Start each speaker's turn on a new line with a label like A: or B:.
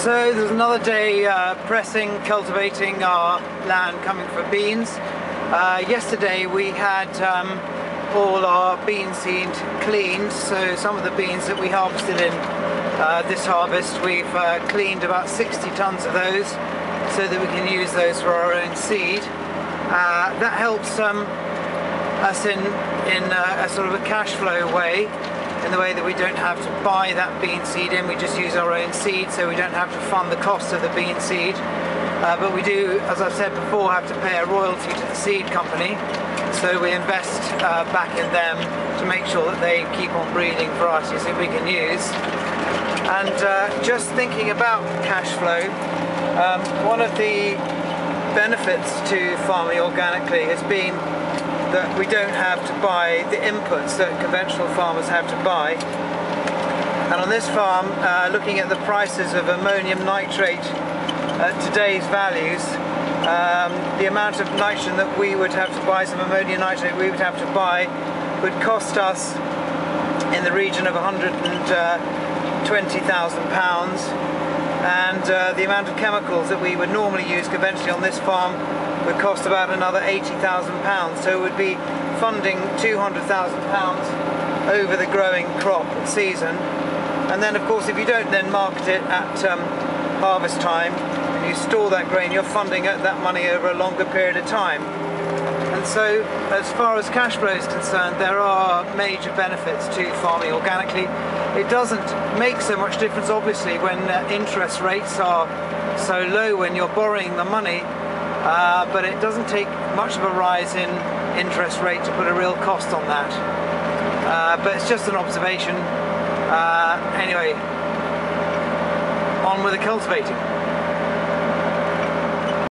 A: So there's another day pressing, cultivating our land, coming for beans. Yesterday we had all our bean seed cleaned, so some of the beans that we harvested in this harvest, we've cleaned about 60 tons of those so that we can use those for our own seed. That helps us in a sort of a cash flow way, in the way that we don't have to buy that bean seed in, we just use our own seed, so we don't have to fund the cost of the bean seed. But we do, as I've said before, have to pay a royalty to the seed company, so we invest back in them to make sure that they keep on breeding varieties that we can use. And just thinking about cash flow, one of the benefits to farming organically has been that we don't have to buy the inputs that conventional farmers have to buy. And on this farm, looking at the prices of ammonium nitrate at today's values, the amount of nitrogen that we would have to buy, some ammonium nitrate we would have to buy, would cost us in the region of £120,000, and the amount of chemicals that we would normally use conventionally on this farm would cost about another £80,000, so it would be funding £200,000 over the growing crop season. And then of course if you don't then market it at harvest time and you store that grain, you're funding that money over a longer period of time. And so as far as cash flow is concerned, there are major benefits to farming organically. It doesn't make so much difference obviously when interest rates are so low when you're borrowing the money, but it doesn't take much of a rise in interest rate to put a real cost on that. But it's just an observation. Anyway, on with the cultivating.